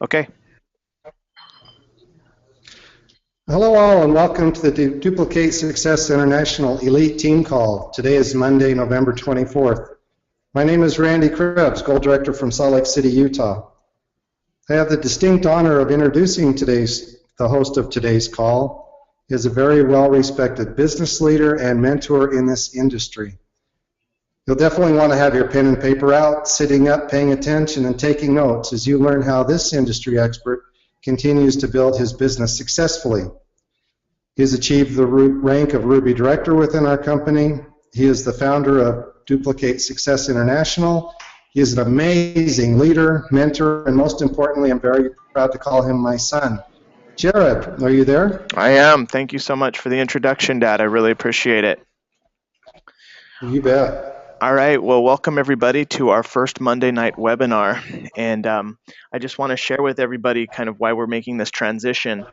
Okay. Hello all and welcome to the Duplicate Success International Elite Team Call. Today is Monday, November 24th. My name is Randy Krebs, Goal Director from Salt Lake City, Utah. I have the distinct honor of introducing the host of today's call. He is a very well-respected business leader and mentor in this industry. You'll definitely want to have your pen and paper out, sitting up, paying attention, and taking notes as you learn how this industry expert continues to build his business successfully. He has achieved the rank of Ruby Director within our company. He is the founder of Duplicate Success International. He is an amazing leader, mentor, and most importantly, I'm very proud to call him my son. Jared, are you there? I am. Thank you so much for the introduction, Dad. I really appreciate it. You bet. All right. Well, welcome everybody to our first Monday night webinar. And I just want to share with everybody kind of why we're making this transition.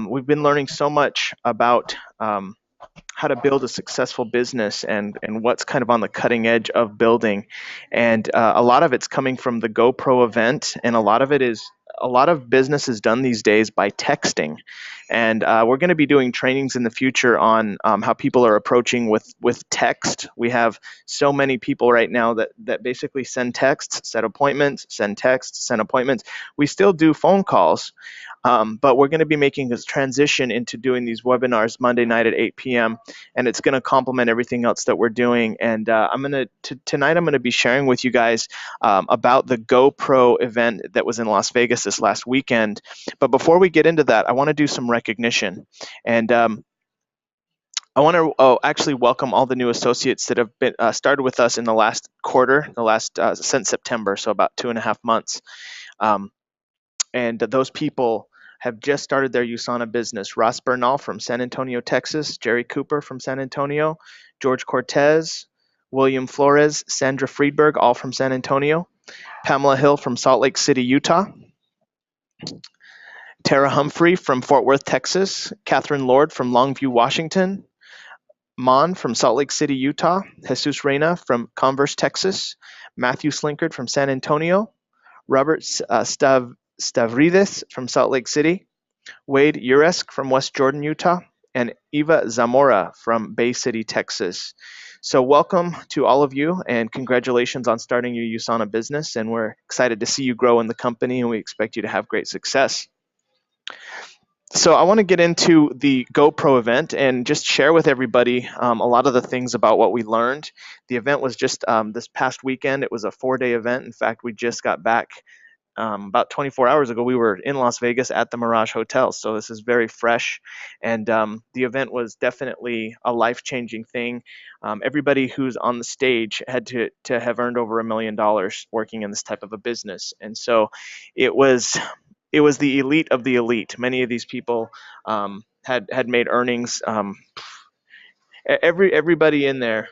We've been learning so much about how to build a successful business and what's kind of on the cutting edge of building. And a lot of it's coming from the GoPro event, and a lot of business is done these days by texting. And we're going to be doing trainings in the future on how people are approaching with text. We have so many people right now that basically send texts, set appointments, send texts, send appointments. We still do phone calls, but we're going to be making this transition into doing these webinars Monday night at 8 p.m. and it's going to complement everything else that we're doing. And tonight I'm going to be sharing with you guys about the GoPro event that was in Las Vegas this last weekend. But before we get into that, I want to do some recognition. And I want to actually welcome all the new associates that have been started with us in the last quarter, since September, so about 2.5 months. And those people have just started their USANA business. Ross Bernal from San Antonio, Texas, Jerry Cooper from San Antonio, George Cortez, William Flores, Sandra Friedberg, all from San Antonio, Pamela Hill from Salt Lake City, Utah, Tara Humphrey from Fort Worth, Texas, Catherine Lord from Longview, Washington, Mon from Salt Lake City, Utah, Jesus Reyna from Converse, Texas, Matthew Slinkard from San Antonio, Robert Stavridis from Salt Lake City, Wade Uresk from West Jordan, Utah, and Eva Zamora from Bay City, Texas. So welcome to all of you, and congratulations on starting your USANA business, and we're excited to see you grow in the company, and we expect you to have great success. So I want to get into the GoPro event and just share with everybody a lot of the things about what we learned. The event was just this past weekend. It was a 4-day event. In fact, we just got back about 24 hours ago. We were in Las Vegas at the Mirage Hotel, so this is very fresh. And the event was definitely a life-changing thing. Everybody who's on the stage had to have earned over $1 million working in this type of a business, and so it was the elite of the elite. Many of these people had made earnings. Everybody in there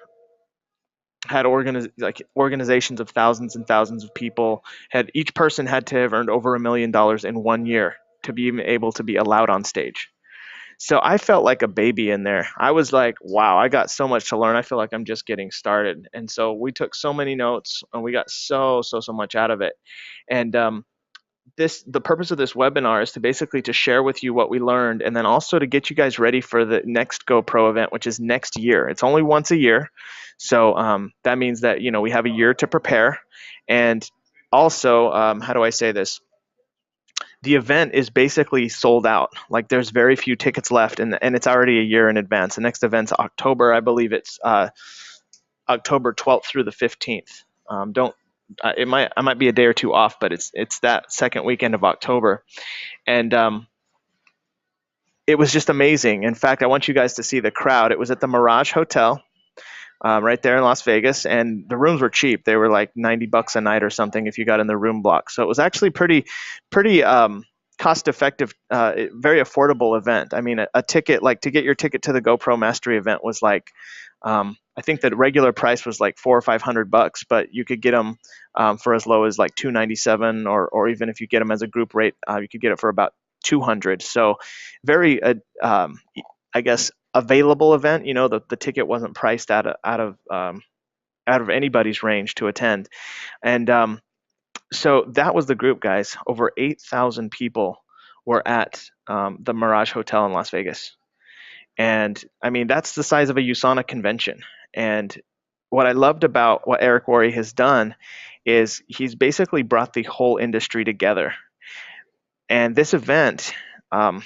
had organizations of thousands and thousands of people. Each person had to have earned over $1 million in 1 year to be able to be allowed on stage. So I felt like a baby in there. I was like, wow, I got so much to learn. I feel like I'm just getting started. And so we took so many notes and we got so much out of it. And the purpose of this webinar is to basically to share with you what we learned, and then also to get you guys ready for the next GoPro event, which is next year. It's only once a year, so that means that we have a year to prepare. And also, how do I say this? The event is basically sold out. Like, there's very few tickets left, and it's already a year in advance. The next event's October, I believe it's October 12th through the 15th. Don't I might be a day or two off, but it's that second weekend of October, and it was just amazing. In fact, I want you guys to see the crowd. It was at the Mirage Hotel, right there in Las Vegas, and the rooms were cheap. They were like $90 a night or something if you got in the room block. So it was actually pretty cost effective, very affordable event. I mean, a ticket, like, to get your ticket to the GoPro Mastery event was like, I think the regular price was like $400 or $500, but you could get them for as low as like $297, or even if you get them as a group rate, you could get it for about $200. So very, I guess, available event. The ticket wasn't priced out of anybody's range to attend, and So that was the group, guys. Over 8,000 people were at the Mirage Hotel in Las Vegas. And I mean, that's the size of a USANA convention. And what I loved about what Eric Worre has done is he's basically brought the whole industry together. And this event, um,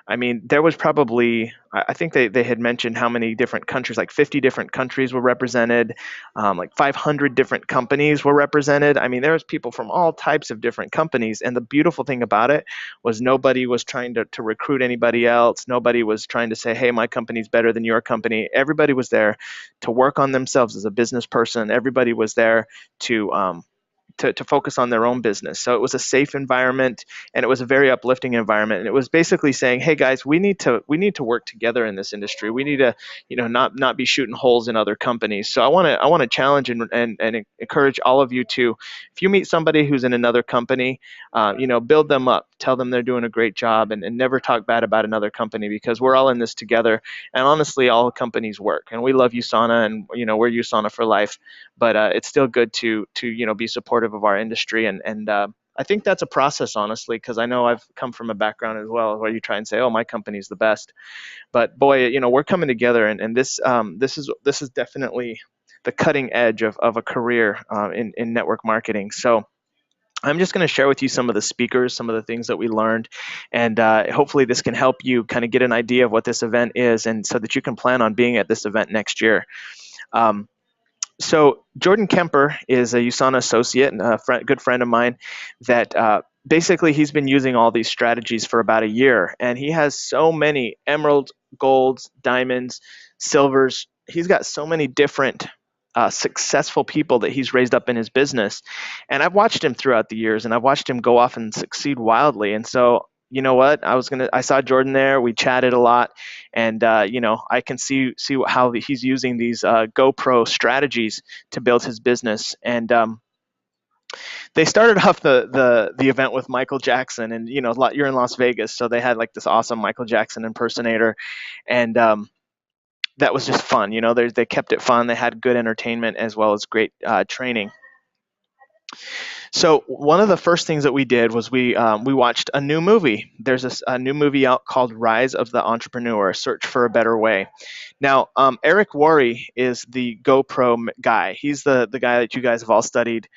I mean, there was probably, I think they had mentioned how many different countries, like 50 different countries were represented, like 500 different companies were represented. I mean, there was people from all types of different companies. And the beautiful thing about it was nobody was trying to recruit anybody else. Nobody was trying to say, hey, my company's better than your company. Everybody was there to work on themselves as a business person. Everybody was there to, to focus on their own business. So it was a safe environment, and it was a very uplifting environment. And it was basically saying, hey guys, we need to work together in this industry. We need to, not be shooting holes in other companies. So I want to challenge and encourage all of you to, if you meet somebody who's in another company, build them up, tell them they're doing a great job, and never talk bad about another company, because we're all in this together. And honestly, all companies work, and we love USANA, and we're USANA for life. But it's still good to be supportive of our industry, and I think that's a process, honestly, because I know I've come from a background as well where you try and say, oh, my company's the best. But boy, we're coming together, and this is definitely the cutting edge of a career in network marketing. So I'm just going to share with you some of the speakers, some of the things that we learned, and hopefully this can help you kind of get an idea of what this event is, and so that you can plan on being at this event next year. Um, so Jordan Kemper is a USANA associate and a good friend of mine that basically he's been using all these strategies for about a year, and he has so many emeralds, golds, diamonds, silvers. He's got so many different successful people that he's raised up in his business. And I've watched him throughout the years, and I've watched him go off and succeed wildly. And so, you know what? I saw Jordan there. We chatted a lot, and I can see how he's using these GoPro strategies to build his business. And they started off the event with Michael Jackson, and you're in Las Vegas, so they had like this awesome Michael Jackson impersonator, and that was just fun. They kept it fun. They had good entertainment as well as great training. So one of the first things that we did was we watched a new movie. There's a new movie out called Rise of the Entrepreneur: Search for a Better Way. Now, Eric Worre is the GoPro guy. He's the guy that you guys have all studied.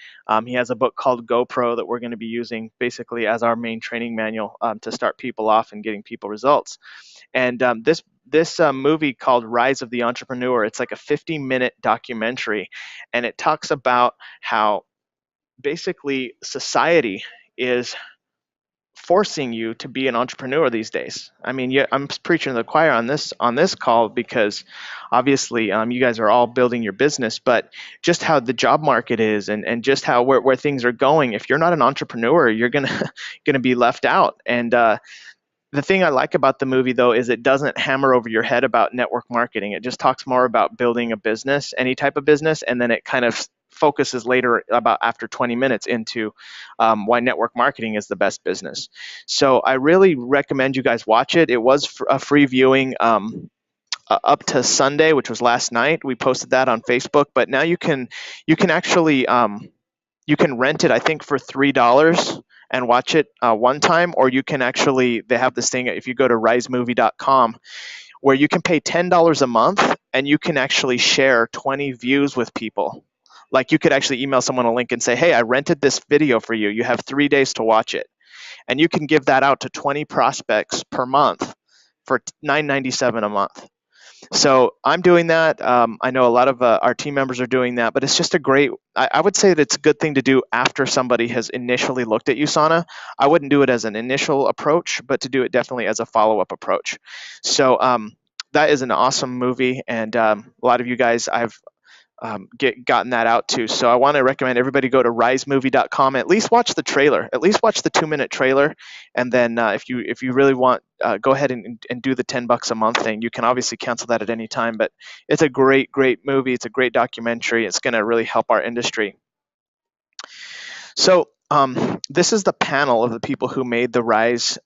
He has a book called GoPro that we're going to be using basically as our main training manual to start people off and getting people results. And this movie called Rise of the Entrepreneur, it's like a 50-minute documentary, and it talks about how basically society is forcing you to be an entrepreneur these days. I mean, yeah, I'm preaching to the choir on this call, because obviously you guys are all building your business, but just how the job market is, and just how where things are going. If you're not an entrepreneur, you're gonna gonna be left out. And the thing I like about the movie, though, is it doesn't hammer over your head about network marketing. It just talks more about building a business, any type of business, and then it kind of focuses later, about after 20 minutes, into why network marketing is the best business. So I really recommend you guys watch it. It was a free viewing up to Sunday, which was last night. We posted that on Facebook, but now you can actually you can rent it, I think, for $3 and watch it one time, or you can actually, they have this thing, if you go to risemovie.com, where you can pay $10 a month and you can actually share 20 views with people. Like, you could actually email someone a link and say, hey, I rented this video for you. You have 3 days to watch it. And you can give that out to 20 prospects per month for $9.97 a month. So I'm doing that. I know a lot of our team members are doing that, but it's just a great, I would say that it's a good thing to do after somebody has initially looked at USANA. I wouldn't do it as an initial approach, but to do it definitely as a follow-up approach. So that is an awesome movie, and a lot of you guys I've gotten that out to. So I want to recommend everybody go to risemovie.com. At least watch the trailer. At least watch the 2-minute trailer, and then if you really want, go ahead and do the $10 a month thing. You can obviously cancel that at any time, but it's a great movie. It's a great documentary. It's going to really help our industry. So this is the panel of the people who made the Rise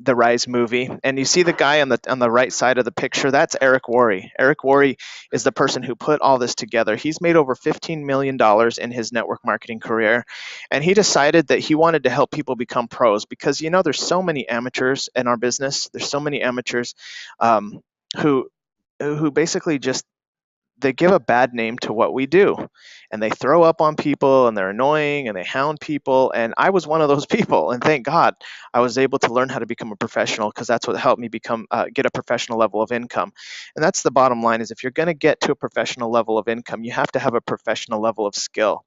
the Rise movie, and you see the guy on the right side of the picture. That's Eric Worre. Eric Worre is the person who put all this together. He's made over $15 million in his network marketing career, and he decided that he wanted to help people become pros because there's so many amateurs in our business. There's so many amateurs um, who basically just they give a bad name to what we do, and they throw up on people, and they're annoying, and they hound people, and I was one of those people, and thank God I was able to learn how to become a professional, because that's what helped me become get a professional level of income. And that's the bottom line, is if you're going to get to a professional level of income, you have to have a professional level of skill.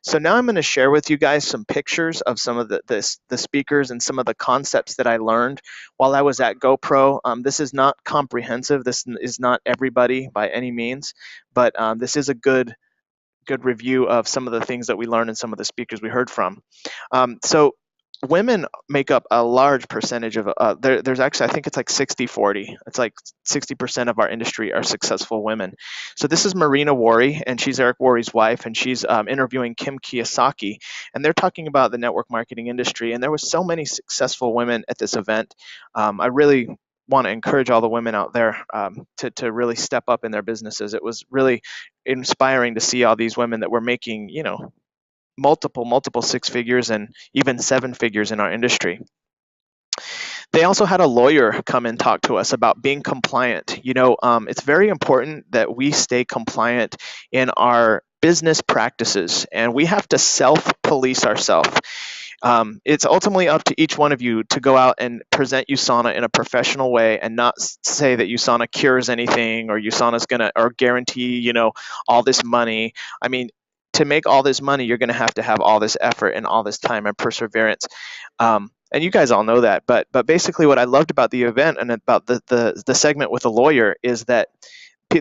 So now I'm going to share with you guys some pictures of some of the speakers and some of the concepts that I learned while I was at GoPro. This is not comprehensive. This is not everybody by any means, but this is a good review of some of the things that we learned and some of the speakers we heard from. So women make up a large percentage of there's actually, I think it's like 60-40. It's like 60% of our industry are successful women. So this is Marina Worre, and she's Eric Worre's wife, and she's interviewing Kim Kiyosaki, and they're talking about the network marketing industry. And there was so many successful women at this event. I really want to encourage all the women out there to really step up in their businesses. It was really inspiring to see all these women that were making, multiple six figures and even seven figures in our industry. They also had a lawyer come and talk to us about being compliant. It's very important that we stay compliant in our business practices, and we have to self police ourselves. It's ultimately up to each one of you to go out and present USANA in a professional way, and not say that USANA cures anything, or USANA is going to or guarantee, all this money. I mean, to make all this money, you're going to have all this effort and all this time and perseverance. And you guys all know that. But basically, what I loved about the event and about the segment with the lawyer is that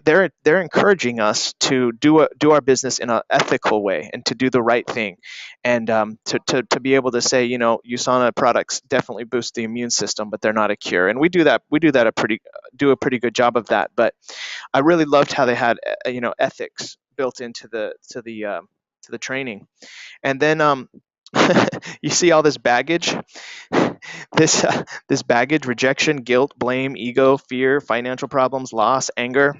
they're encouraging us to do our business in an ethical way, and to do the right thing, and to be able to say, USANA products definitely boost the immune system, but they're not a cure. And we do that. Do a pretty good job of that. But I really loved how they had ethics built into the training. And then you see all this baggage, this baggage: rejection, guilt, blame, ego, fear, financial problems, loss, anger.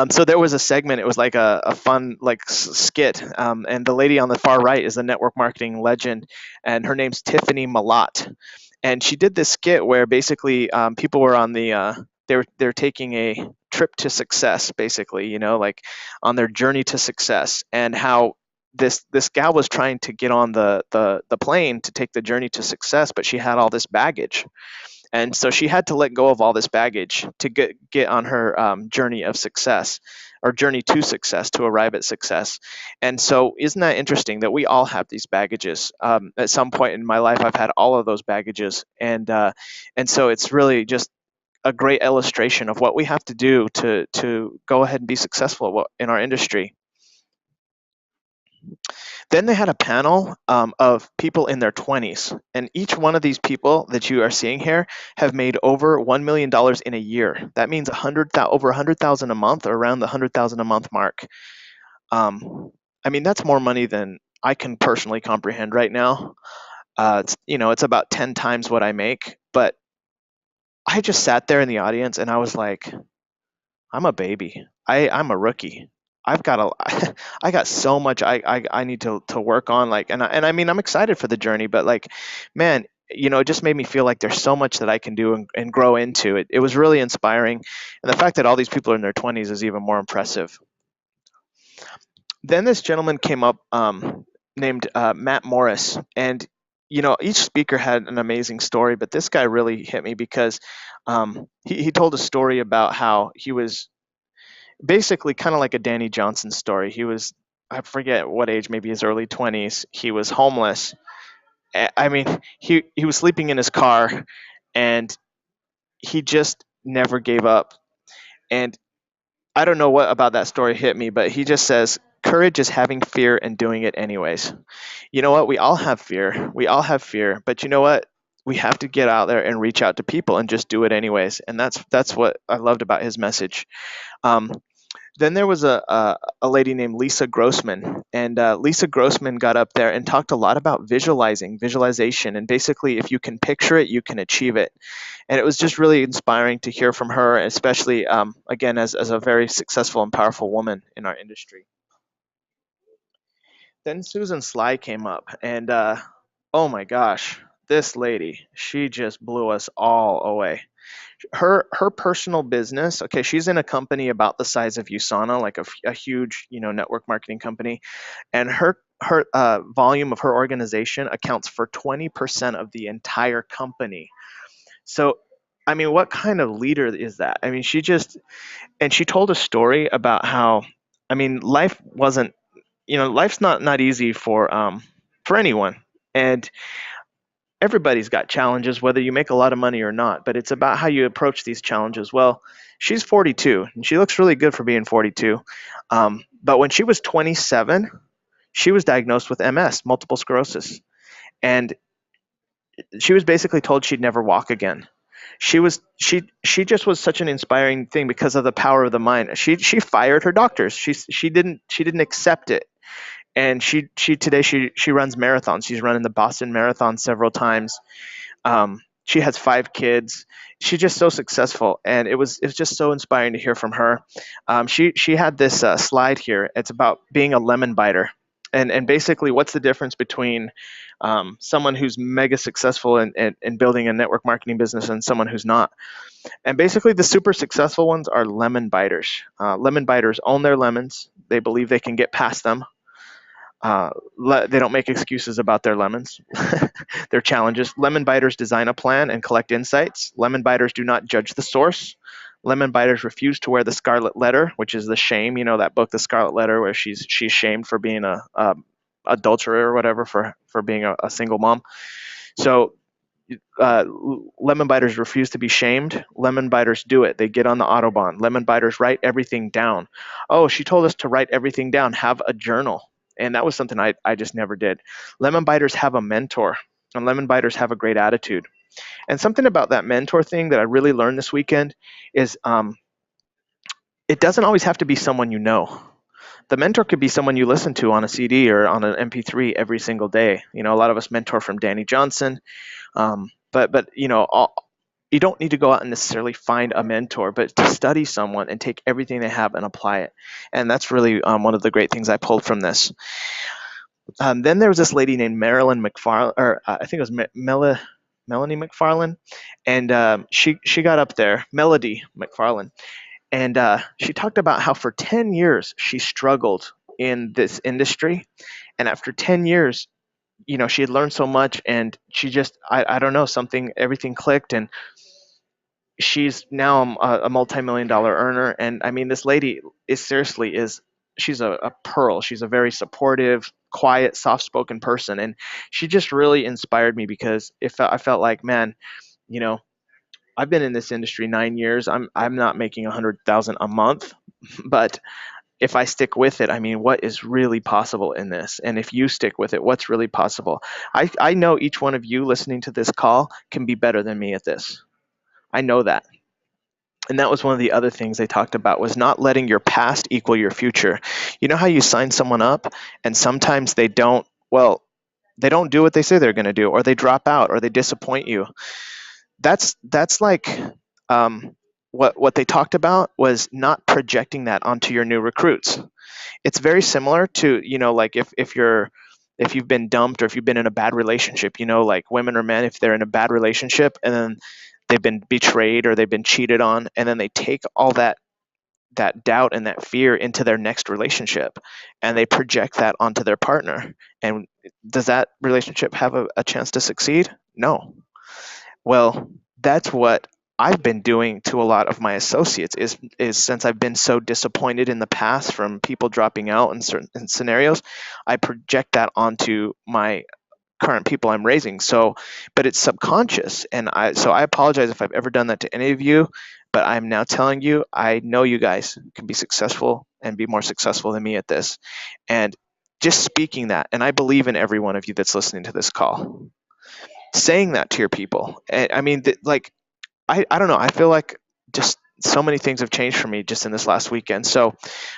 So there was a segment. It was like a fun like skit, and the lady on the far right is a network marketing legend, and her name's Tiffany Malott, and she did this skit where basically people were on they're taking a trip to success, basically, like on their journey to success, and how this gal was trying to get on the plane to take the journey to success, but she had all this baggage, and so she had to let go of all this baggage to get on her journey of success, or journey to success, to arrive at success. And so isn't that interesting that we all have these baggages? At some point in my life, I've had all of those baggages, and so it's really just a great illustration of what we have to do to go ahead and be successful in our industry. Then they had a panel of people in their 20s, and each one of these people that you are seeing here have made over $1 million in a year. That means over 100,000 a month, or around the 100,000 a month mark. I mean, that's more money than I can personally comprehend right now. It's about 10 times what I make, but I just sat there in the audience and I was like, I'm a baby. I'm a rookie. I've got I got so much I need to work on, like, and I mean, I'm excited for the journey, but like, man, it just made me feel like there's so much that I can do and grow into. It was really inspiring, and the fact that all these people are in their 20s is even more impressive. Then this gentleman came up, named Matt Morris, and each speaker had an amazing story, but this guy really hit me because he told a story about how he was basically kind of like a Danny Johnson story. He was, I forget what age, maybe his early 20s. He was homeless. I mean, he was sleeping in his car, and he just never gave up. And I don't know what about that story hit me, but he just says, courage is having fear and doing it anyways. You know what? We all have fear. We all have fear, but you know what? We have to get out there and reach out to people and just do it anyways. And that's what I loved about his message. Um, Then there was a lady named Lisa Grossman, and Lisa Grossman got up there and talked a lot about visualization, and basically, if you can picture it, you can achieve it. And it was just really inspiring to hear from her, especially again as a very successful and powerful woman in our industry. Then Susan Sly came up, and oh my gosh, this lady, she just blew us all away. Her personal business, okay, she's in a company about the size of USANA, like a huge network marketing company, and her volume of her organization accounts for 20% of the entire company. So I mean, what kind of leader is that? I mean, she told a story about how, I mean, life wasn't, life's not easy for anyone, and everybody's got challenges, whether you make a lot of money or not, but it's about how you approach these challenges. Well, she's 42 and she looks really good for being 42. But when she was 27, she was diagnosed with MS, multiple sclerosis, and she was basically told she'd never walk again. She just was such an inspiring thing because of the power of the mind. She fired her doctors. She didn't accept it, and she runs marathons. She's running the Boston Marathon several times. She has 5 kids. She's just so successful, and it was just so inspiring to hear from her. She had this slide here. It's about being a lemon biter, and basically, what's the difference between someone who's mega successful in building a network marketing business and someone who's not? And basically, the super successful ones are lemon biters. Lemon biters own their lemons. They believe they can get past them. They don't make excuses about their lemons, their challenges. Lemon biters design a plan and collect insights. Lemon biters do not judge the source. Lemon biters refuse to wear the scarlet letter, which is the shame. You know that book, The Scarlet Letter, where she's shamed for being a adulterer or whatever, for being a single mom. So uh, lemon biters refuse to be shamed. Lemon biters do it. They get on the Autobahn. Lemon biters write everything down. Oh, she told us to write everything down. Have a journal. And that was something I just never did. Lemon biters have a mentor, and lemon biters have a great attitude. And something about that mentor thing that I really learned this weekend is it doesn't always have to be someone you know. The mentor could be someone you listen to on a CD or on an MP3 every single day. A lot of us mentor from Danny Johnson, but you don't need to go out and necessarily find a mentor, but to study someone and take everything they have and apply it. And that's really one of the great things I pulled from this. Then there was this lady named Marilyn McFarland, or I think it was Melanie McFarland, and she got up there, Melody McFarland, and she talked about how for 10 years she struggled in this industry, and after 10 years, she had learned so much, and she just, I don't know, everything clicked, and she's now a multi-million dollar earner. And I mean, this lady is she's a pearl. She's a very supportive, quiet, soft-spoken person, and she just really inspired me because I felt like, man, you know I've been in this industry 9 years. I'm not making 100,000 a month, but if I stick with it, I mean, what is really possible in this? And if you stick with it, what's really possible? I know each one of you listening to this call can be better than me at this. I know that. And that was one of the other things they talked about, was not letting your past equal your future. You know how you sign someone up and sometimes they don't do what they say they're going to do, or they drop out, or they disappoint you. That's like, what they talked about was not projecting that onto your new recruits. It's very similar to, like, if you've been dumped, or if you've been in a bad relationship, like women or men, if they're in a bad relationship and then they've been betrayed or they've been cheated on, and then they take all that doubt and that fear into their next relationship, and they project that onto their partner. And does that relationship have a chance to succeed? No. Well, that's what I've been doing to a lot of my associates, is since I've been so disappointed in the past from people dropping out in certain scenarios, I project that onto my current people I'm raising. So, but it's subconscious, and I apologize if I've ever done that to any of you, but I'm now telling you, I know you guys can be successful and be more successful than me at this. And just speaking that, and I believe in every one of you that's listening to this call, saying that to your people. I mean, like, I don't know. I feel like just so many things have changed for me just in this last weekend. So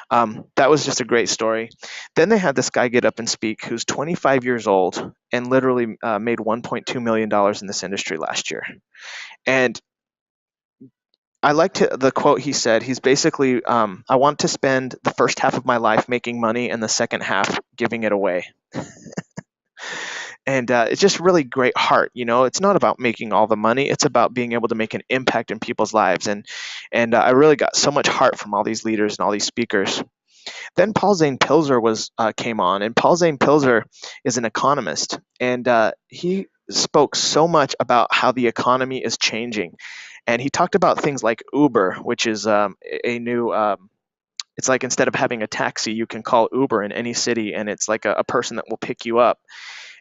that was just a great story. Then they had this guy get up and speak who's 25 years old and literally made $1.2 million in this industry last year. And I liked the quote he said. He's basically, I want to spend the first half of my life making money and the second half giving it away. And it's just really great heart. It's not about making all the money. It's about being able to make an impact in people's lives. And I really got so much heart from all these leaders and all these speakers. Then Paul Zane Pilzer came on, and Paul Zane Pilzer is an economist, and he spoke so much about how the economy is changing, and he talked about things like Uber, which is a new. It's like instead of having a taxi, you can call Uber in any city, and it's like a person that will pick you up,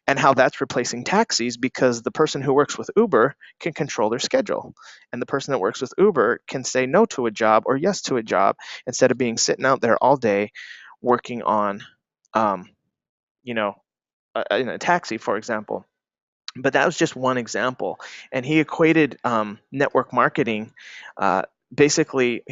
and how that's replacing taxis because the person who works with Uber can control their schedule. And the person that works with Uber can say no to a job or yes to a job instead of being sitting out there all day working on, um, you know, in a taxi, for example. But that was just one example. And he equated network marketing, basically,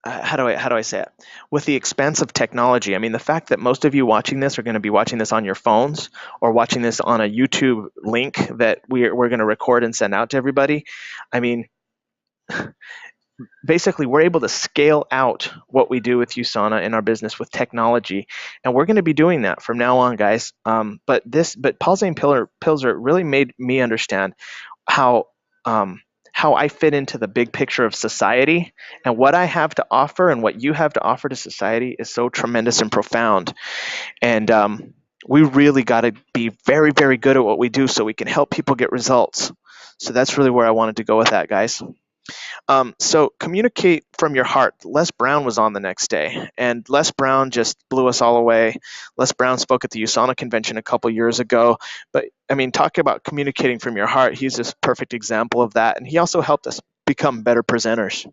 how do I say it? With the expanse of technology. I mean, the fact that most of you watching this are going to be watching this on your phones or watching this on a YouTube link that we're going to record and send out to everybody. I mean, basically, we're able to scale out what we do with USANA in our business with technology, and we're going to be doing that from now on, guys. But Paul Zane Pilzer really made me understand how um, how I fit into the big picture of society, and what I have to offer and what you have to offer to society is so tremendous and profound. And we really got to be very, very good at what we do so we can help people get results. So that's really where I wanted to go with that, guys. So communicate from your heart. Les Brown was on the next day, and Les Brown just blew us all away. Les Brown spoke at the USANA convention a couple years ago, but I mean, talk about communicating from your heart. He's a perfect example of that, and he also helped us become better presenters.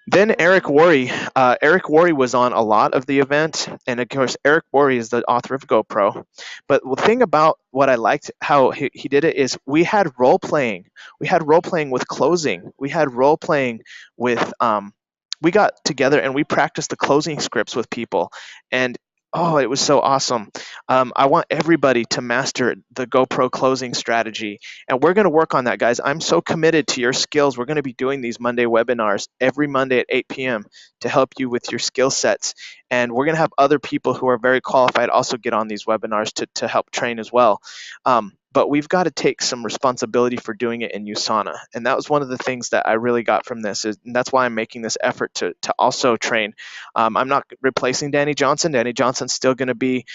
Then Eric Worre was on a lot of the event, and of course Eric Worre is the author of GoPro. But the thing about what I liked how he did it is we had role playing. We had role playing with closing. We had role playing with we got together and we practiced the closing scripts with people, and oh, it was so awesome. I want everybody to master the GoPro closing strategy, and we're going to work on that, guys. I'm so committed to your skills. We're going to be doing these Monday webinars every Monday at 8 p.m. to help you with your skill sets, and we're going to have other people who are very qualified also get on these webinars to help train as well. But we've got to take some responsibility for doing it in USANA, and that was one of the things that I really got from this. And that's why I'm making this effort to also train. I'm not replacing Danny Johnson. Danny Johnson's still going to be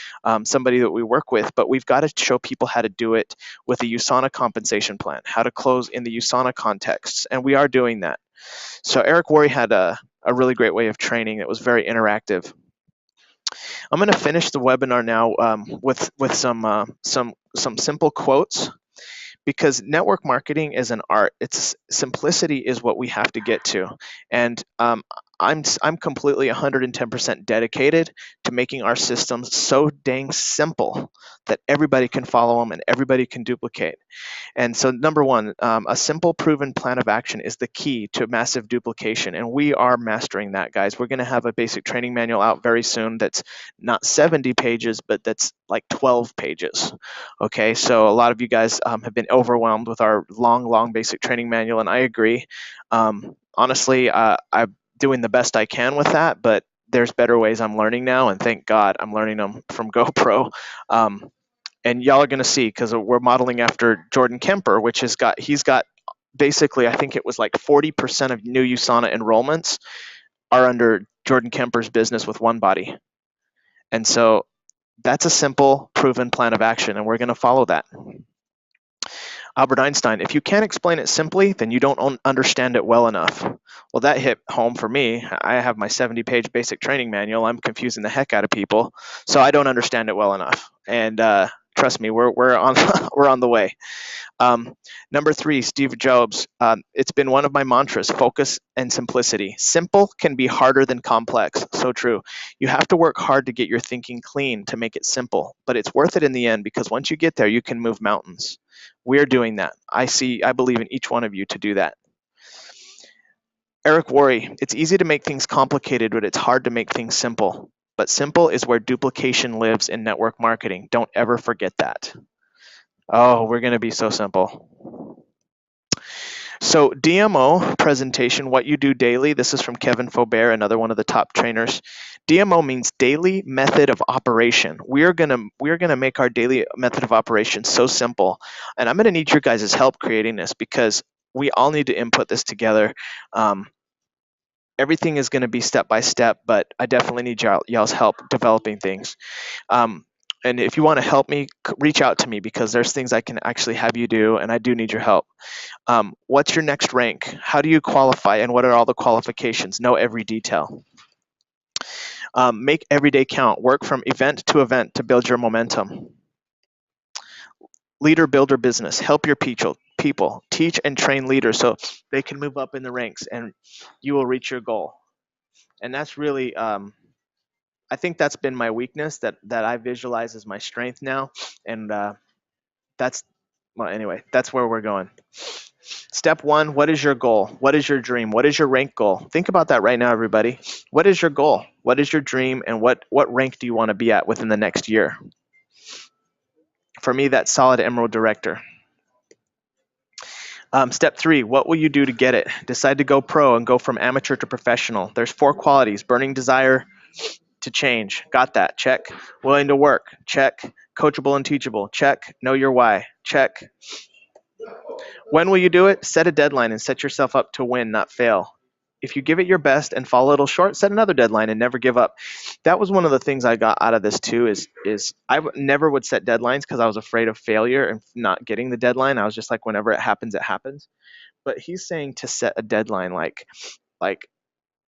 somebody that we work with, but we've got to show people how to do it with a USANA compensation plan, how to close in the USANA contexts, and we are doing that. So Eric Worre had a really great way of training that was very interactive. I'm going to finish the webinar now with some simple quotes, because network marketing is an art. It's simplicity is what we have to get to, and I'm completely 110% dedicated to making our systems so dang simple that everybody can follow them and everybody can duplicate. And so, number one, a simple, proven plan of action is the key to massive duplication. And we are mastering that, guys. We're going to have a basic training manual out very soon that's not 70 pages, but that's like 12 pages. Okay, so a lot of you guys have been overwhelmed with our long basic training manual, and I agree. Honestly, I'm doing the best I can with that, but there's better ways I'm learning now, and thank God I'm learning them from GoPro. And y'all are going to see, because we're modeling after Jordan Kemper, which he's got basically, I think it was like 40% of new USANA enrollments are under Jordan Kemper's business with One Body. And so that's a simple, proven plan of action, and we're going to follow that. Albert Einstein, if you can't explain it simply, then you don't understand it well enough. Well, that hit home for me. I have my 70-page basic training manual. I'm confusing the heck out of people, so I don't understand it well enough. And trust me, we're on we're on the way. Number 3, Steve Jobs. It's been one of my mantras: focus and simplicity. Simple can be harder than complex. So true. You have to work hard to get your thinking clean to make it simple, but it's worth it in the end, because once you get there, you can move mountains. We're doing that. I believe in each one of you to do that. Eric Worre, it's easy to make things complicated, but it's hard to make things simple. But simple is where duplication lives in network marketing. Don't ever forget that. Oh, we're going to be so simple. So, DMO presentation, what you do daily. This is from Kevin Faubert, another one of the top trainers. DMO means daily method of operation. We're gonna make our daily method of operation so simple, and I'm gonna need your guys' help creating this because we all need to input this together. Um, Everything is going to be step by step, but I definitely need y'all's help developing things. Um, and if you want to help me, reach out to me because there's things I can actually have you do, and I do need your help. What's your next rank? How do you qualify, and what are all the qualifications? Know every detail. Make every day count. Work from event to build your momentum. Leader builder business. Help your people. Teach and train leaders so they can move up in the ranks, and you will reach your goal. And that's really I think that's been my weakness that I visualize as my strength now, and that's well. Anyway, that's where we're going. Step one: what is your goal? What is your dream? What is your rank goal? Think about that right now, everybody. What is your goal? What is your dream? And what rank do you want to be at within the next year? For me, that's solid Emerald Director. Step three: what will you do to get it? Decide to go pro and go from amateur to professional. There's four qualities: burning desire to change. Got that. Check. Willing to work. Check. Coachable and teachable. Check. Know your why. Check. When will you do it? Set a deadline and set yourself up to win, not fail. If you give it your best and fall a little short, set another deadline and never give up. That was one of the things I got out of this too. Is never would set deadlines because I was afraid of failure and not getting the deadline. I was just like, whenever it happens, it happens. But he's saying to set a deadline like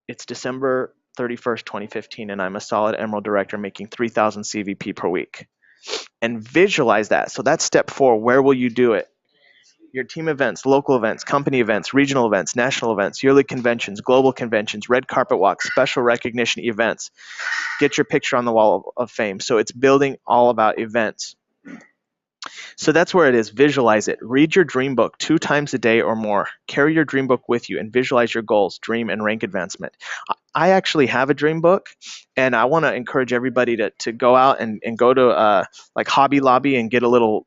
it's December 31st, 2015, and I'm a solid Emerald Director making 3,000 CVP per week. And visualize that. So that's step four. Where will you do it? Your team events, local events, company events, regional events, national events, yearly conventions, global conventions, red carpet walks, special recognition events. Get your picture on the wall of fame. So it's building all about events. So that's where it is. Visualize it. Read your dream book 2 times a day or more. Carry your dream book with you and visualize your goals, dream, and rank advancement. I actually have a dream book, and I want to encourage everybody to go out and go to like Hobby Lobby and get a little.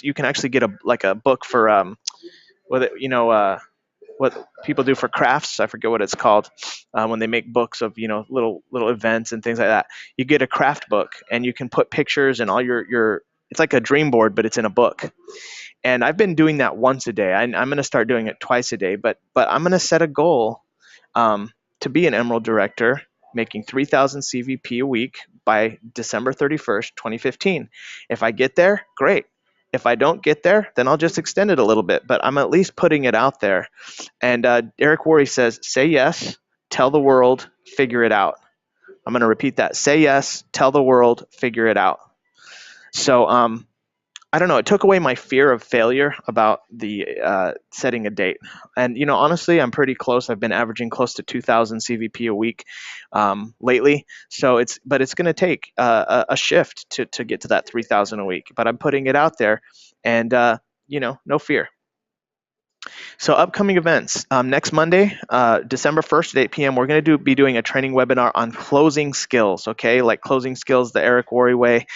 You can actually get a book for what people do for crafts. I forget what it's called when they make books of little events and things like that. You get a craft book and you can put pictures and all your. It's like a dream board, but it's in a book. And I've been doing that once a day. I'm going to start doing it twice a day, but I'm going to set a goal to be an Emerald Director, making 3,000 CVP a week by December 31st, 2015. If I get there, great. If I don't get there, then I'll just extend it a little bit, but I'm at least putting it out there. And Eric Worre says, say yes, tell the world, figure it out. I'm going to repeat that. Say yes, tell the world, figure it out. So I don't know. It took away my fear of failure about the setting a date. And honestly, I'm pretty close. I've been averaging close to 2,000 CVP a week lately. So it's going to take a shift to get to that 3,000 a week. But I'm putting it out there, and no fear. So upcoming events. Next Monday, December 1st at 8 p.m., we're going to be doing a training webinar on closing skills, okay? Like closing skills the Eric Worre way.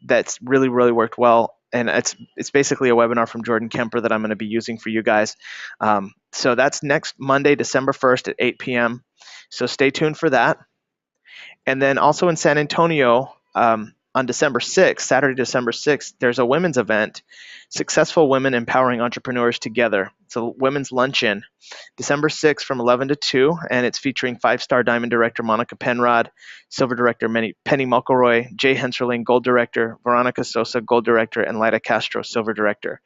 That's really, really worked well. And it's basically a webinar from Jordan Kemper that I'm going to be using for you guys. So that's next Monday, December 1st at 8 p.m. So stay tuned for that. And then also in San Antonio, on December 6th, Saturday, December 6th, there's a women's event, Successful Women Empowering Entrepreneurs Together. It's a women's luncheon, December 6th from 11 to 2, and it's featuring 5-star Diamond Director Monica Penrod, Silver Director Penny Mulkeroy, Jay Henserling, Gold Director, Veronica Sosa, Gold Director, and Lida Castro, Silver Director.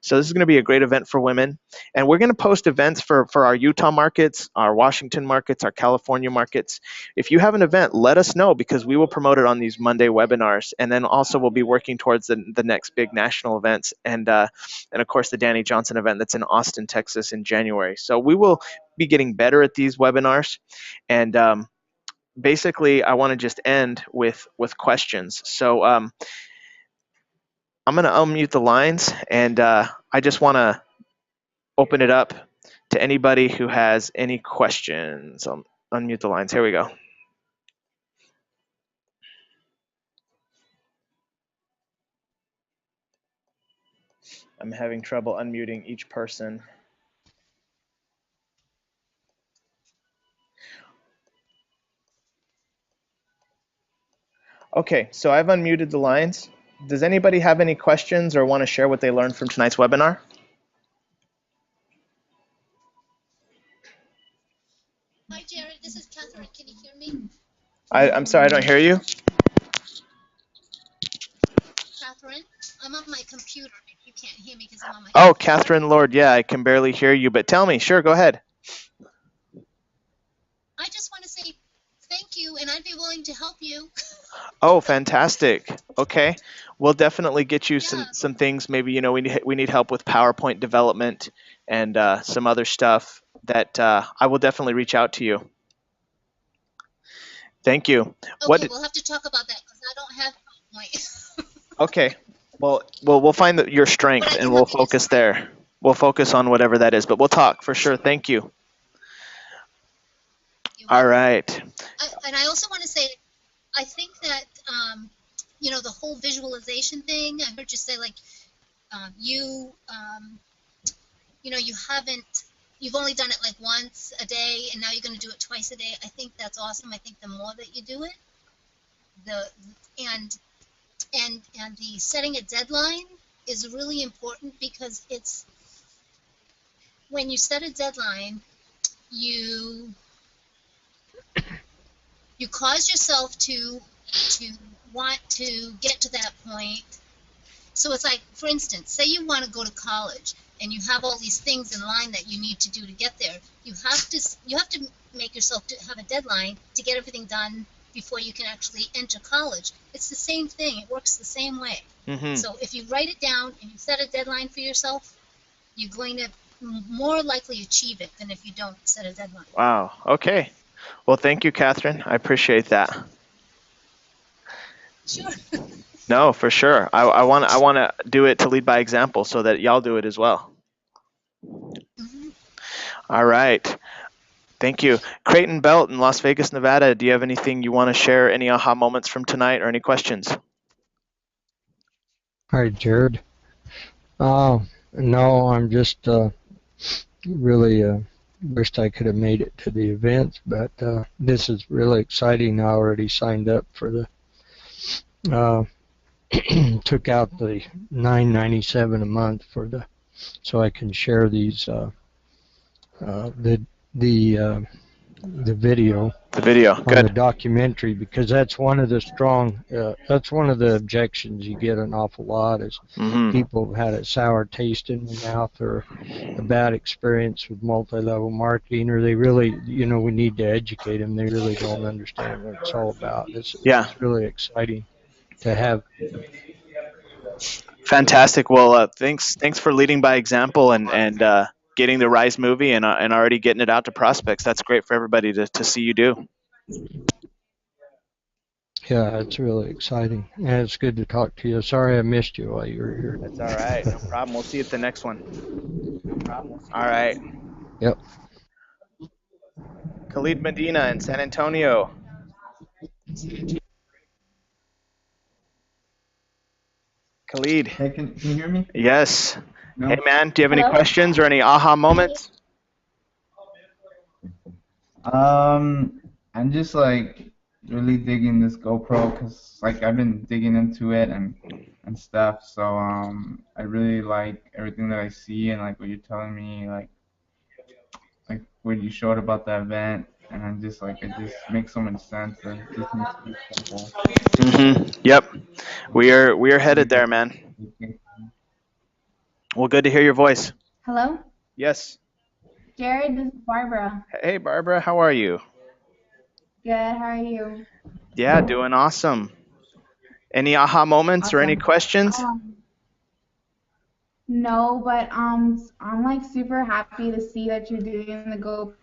So this is going to be a great event for women. And we're going to post events for our Utah markets, our Washington markets, our California markets. If you have an event, let us know because we will promote it on these Monday webinars. And then also we'll be working towards the next big national events and of course the Danny Johnson event that's in Austin, Texas in January. So we will be getting better at these webinars. And basically I want to just end with questions. So I'm going to unmute the lines, and I just want to open it up to anybody who has any questions. I'll unmute the lines. Here we go. I'm having trouble unmuting each person. Okay, so I've unmuted the lines. Does anybody have any questions or want to share what they learned from tonight's webinar? Hi, Jared. This is Catherine. Can you hear me? I'm sorry, I don't hear you. Catherine, I'm on my computer. If you can't hear me because I'm on my Oh, computer. Catherine Lord, yeah, I can barely hear you, but tell me, sure, go ahead. I just want to say thank you, and I'd be willing to help you. Oh, fantastic. Okay, we'll definitely get you Yeah. some things. Maybe we need help with PowerPoint development and some other stuff that I will definitely reach out to you. Thank you. Okay, we'll have to talk about that because I don't have PowerPoint. Okay. Well, we'll find your But strength I and can we'll help you focus decide. there. We'll focus on whatever that is, but we'll talk for sure. Thank you. You're All welcome. right. And I also want to say, I think that, the whole visualization thing, I heard you say, like, you haven't, you've only done it like once a day, and now you're going to do it twice a day. I think that's awesome. I think the more that you do it, the and and the setting a deadline is really important because it's when you set a deadline, you you cause yourself to want to get to that point. So it's like, for instance, say you want to go to college and you have all these things in line that you need to do to get there. You have to make yourself have a deadline to get everything done before you can actually enter college. It's the same thing. It works the same way. Mm-hmm. So if you write it down and you set a deadline for yourself, you're going to more likely achieve it than if you don't set a deadline. Wow. Okay. Well, thank you, Catherine. I appreciate that. Sure. No, for sure. I want to do it to lead by example so that y'all do it as well. Mm-hmm. All right. Thank you. Creighton Belt in Las Vegas, Nevada. Do you have anything you want to share? Any aha moments from tonight or any questions? Hi, Jared. No, I'm just really wished I could have made it to the event, but this is really exciting. I already signed up for the uh, took out the $9.97 a month for so I can share these the the uh, the video The video. on the Good. documentary, because that's one of that's one of the objections you get an awful lot is Mm-hmm. people have had a sour taste in their mouth or a bad experience with multi-level marketing, or they really, we need to educate them. They really don't understand what it's all about. Yeah. It's really exciting to have. Fantastic. Well, thanks for leading by example and getting the Rise movie and already getting it out to prospects. That's great for everybody to see you do. Yeah, it's really exciting, and it's good to talk to you. Sorry I missed you while you were here. That's all right. No problem. We'll see you at the next one. All right. Yep. Khalid Medina in San Antonio. Khalid. Hey, can you hear me? Yes. Hey, No? man. Do you have any Hello? questions or any aha moments? Um, I'm just like really digging this GoPro because like I've been digging into it and stuff. So I really like everything that I see and like what you're telling me, like what you showed about the event, and I'm just like it just makes so much sense. And it just needs to be simple. Mm-hmm. Yep. We are headed Like, there, man. Well, good to hear your voice. Hello? Yes. Jared, this is Barbara. Hey, Barbara. How are you? Good, how are you? Yeah, doing awesome. Any aha moments or any Awesome. questions? Um, no, but I'm like super happy to see that you're doing the GoPro.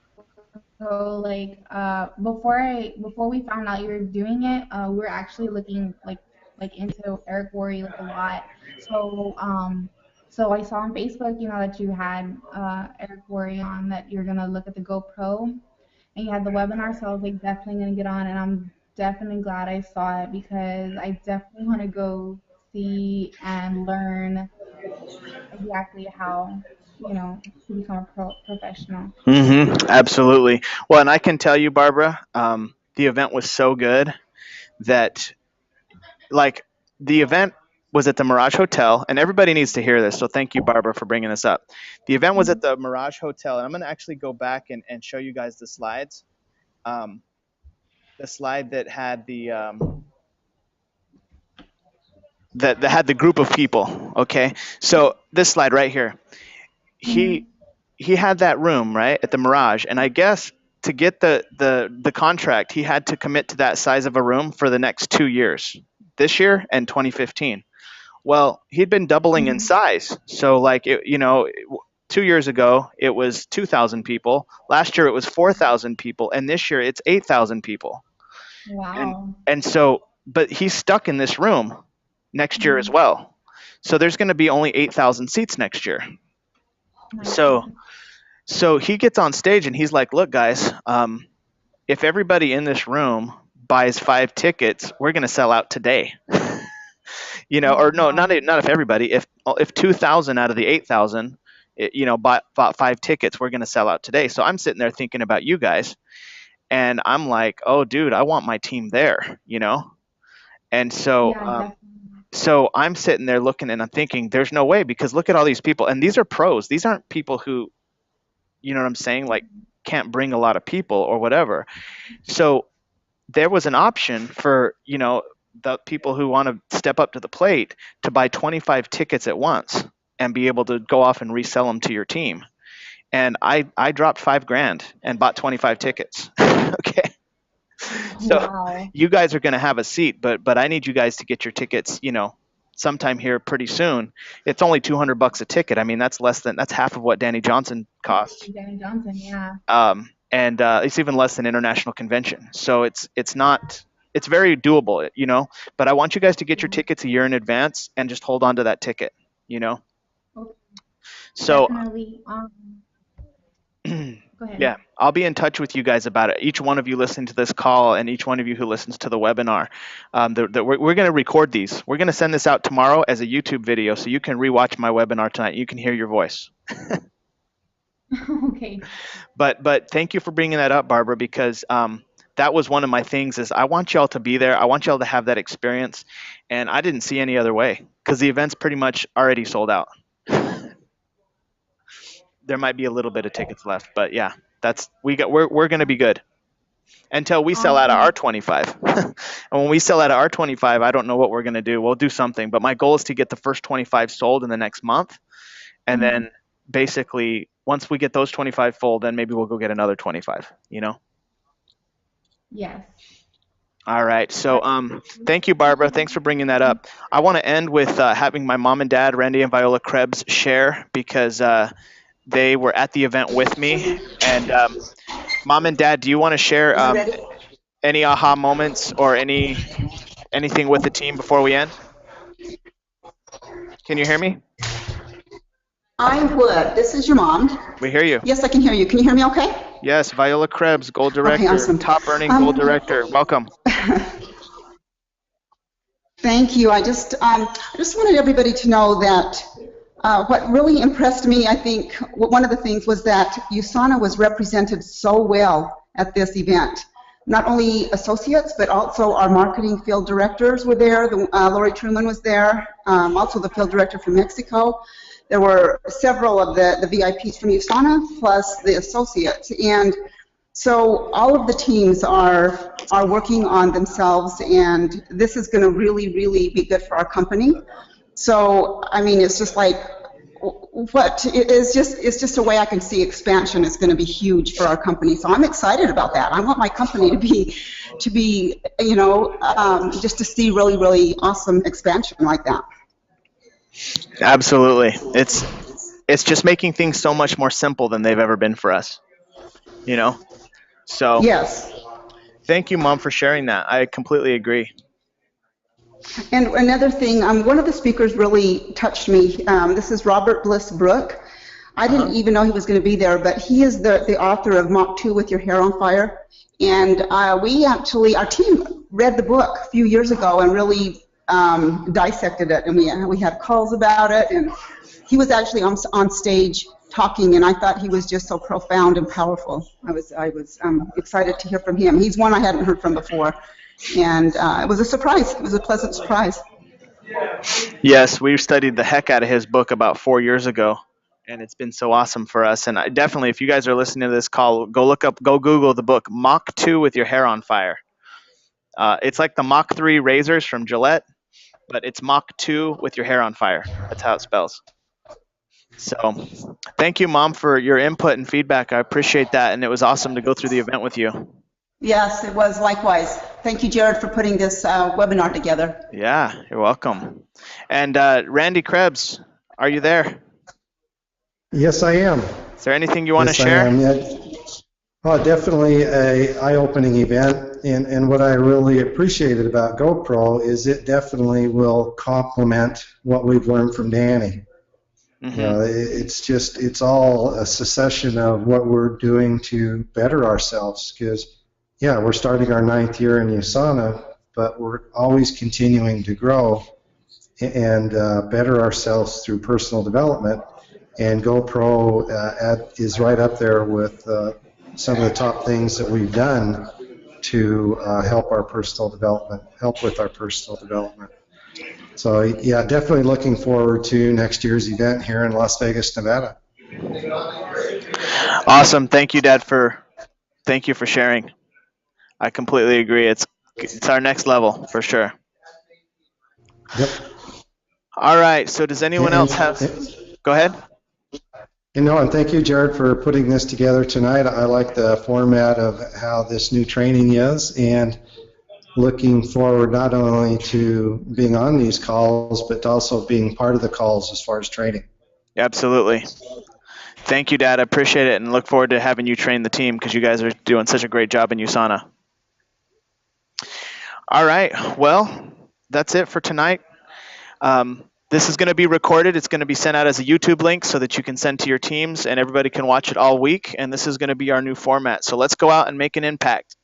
Like before we found out you were doing it, we were actually looking like into Eric Worre like a lot. So So I saw on Facebook, that you had Eric Worre on, that you're gonna look at the GoPro, and you had the webinar. So I was like, definitely gonna get on, and I'm definitely glad I saw it because I definitely want to go see and learn exactly how, to become a professional. Absolutely. Well, and I can tell you, Barbara, the event was so good that, like, the event was at the Mirage Hotel, and everybody needs to hear this. So thank you, Barbara, for bringing this up. The event was at Mhm. the Mirage Hotel, and I'm going to actually go back and show you guys the slides. Um, the slide that had that had the group of people. Okay, so this slide right here, he Mhm. he had that room right at the Mirage, and I guess to get the contract, he had to commit to that size of a room for the next 2 years, this year and 2015. Well, he'd been doubling in Mhm. size, so like 2 years ago it was 2,000 people. Last year it was 4,000 people, and this year it's 8,000 people. And Wow. and so, but he's stuck in this room next year as Mhm. well. So there's going to be only 8,000 seats next year. My So God. so he gets on stage and he's like, "Look, guys, if everybody in this room buys 5 tickets, we're going to sell out today." Or no, Wow. not if everybody. If 2,000 out of the 8,000, bought 5 tickets, we're going to sell out today. So I'm sitting there thinking about you guys, and I'm like, "Oh, dude, I want my team there." And so Yeah, definitely. so I'm sitting there looking and I'm thinking, there's no way, because look at all these people, and these are pros. These aren't people who, you know what I'm saying, like, can't bring a lot of people or whatever. So there was an option for, the people who want to step up to the plate to buy 25 tickets at once and be able to go off and resell them to your team. And I dropped 5 grand and bought 25 tickets. Okay. So Wow. you guys are going to have a seat, but I need you guys to get your tickets, sometime here pretty soon. It's only $200 a ticket. I mean, that's half of what Danny Johnson costs. Danny Johnson, yeah. And it's even less than international convention. So it's very doable. But I want you guys to get your Yeah. tickets a year in advance and just hold on to that ticket, you know. Okay. So Definitely. Go ahead. yeah, I'll be in touch with you guys about it. Each one of you listening to this call and each one of you who listens to the webinar, we're going to record these. We're going to send this out tomorrow as a YouTube video, so you can rewatch my webinar tonight. You can hear your voice. Okay. But thank you for bringing that up, Barbara, because that was one of my things. Is I want y'all to be there. I want y'all to have that experience, and I didn't see any other way because the event's pretty much already sold out. There might be a little bit of tickets left, but yeah, we're going to be good until we sell out of our Awesome. 25. And when we sell out of our 25, I don't know what we're going to do. We'll do something, but my goal is to get the first 25 sold in the next month, and Mhm. then basically once we get those 25 full, then maybe we'll go get another 25. Yes. All right. So, That's thank you, Barbara. Thanks for bringing that up. I want to end with having my mom and dad, Randy and Viola Krebs, share because they were at the event with me. And mom and dad, do you want to share Am I ready? any aha moments or anything with the team before we end? Can you hear me? I would. This is your mom. We hear you. Yes, I can hear you. Can you hear me okay? Yes, Viola Krebs, Gold Okay, Director, awesome. top earning Gold Um, Director. Welcome. Thank you. I just wanted everybody to know that what really impressed me, I think, one of the things was that USANA was represented so well at this event. Not only associates, but also our marketing field directors were there. Lori Truman was there, also the field director from Mexico. There were several of the VIPs from USANA, plus the associates. And so all of the teams are working on themselves, and this is going to really, really be good for our company. So, I mean, it's just like, it's just a way I can see expansion is going to be huge for our company. So I'm excited about that. I want my company to be, just to see really, really awesome expansion like that. Absolutely. It's just making things so much more simple than they've ever been for us. You know. So Yes. thank you, Mom, for sharing that. I completely agree. And another thing, one of the speakers really touched me. This is Robert Bliss Brooke. I didn't even know he was going to be there, but he is the author of Mach 2 with Your Hair on Fire. And we actually, our team read the book a few years ago and really dissected it. And we had calls about it. And he was actually on stage talking, and I thought he was just so profound and powerful. I was excited to hear from him. He's one I hadn't heard from before. And it was a surprise. It was a pleasant surprise. Yes, we studied the heck out of his book about 4 years ago, and it's been so awesome for us. And I definitely, if you guys are listening to this call, go Google the book Mach 2 with Your Hair on Fire. It's like the Mach 3 razors from Gillette, but it's Mach 2 with your hair on fire. That's how it spells. So thank you, Mom, for your input and feedback. I appreciate that, and it was awesome to go through the event with you. Yes, it was likewise. Thank you, Jared, for putting this webinar together. Yeah, you're welcome. And Randy Krebs, are you there? Yes, I am. Is there anything you want to Yes, share? I am. Yeah. Oh, definitely a eye-opening event, and what I really appreciated about GoPro is it definitely will complement what we've learned from Danny. Mm-hmm. You know, it's all a succession of what we're doing to better ourselves, because, yeah, we're starting our 9th year in USANA, but we're always continuing to grow and better ourselves through personal development, and GoPro is right up there with some of the top things that we've done to help with our personal development. So, yeah, definitely looking forward to next year's event here in Las Vegas, Nevada. Awesome. Thank you, Dad, thank you for sharing. I completely agree. It's our next level for sure. Yep. All right. So does anyone else have? Go ahead. And thank you, Jared, for putting this together tonight. I like the format of how this new training is, and looking forward not only to being on these calls, but also being part of the calls as far as training. Absolutely. Thank you, Dad. I appreciate it, and look forward to having you train the team, because you guys are doing such a great job in USANA. All right. Well, that's it for tonight. This is going to be recorded. It's going to be sent out as a YouTube link so that you can send to your teams and everybody can watch it all week. And this is going to be our new format. So let's go out and make an impact.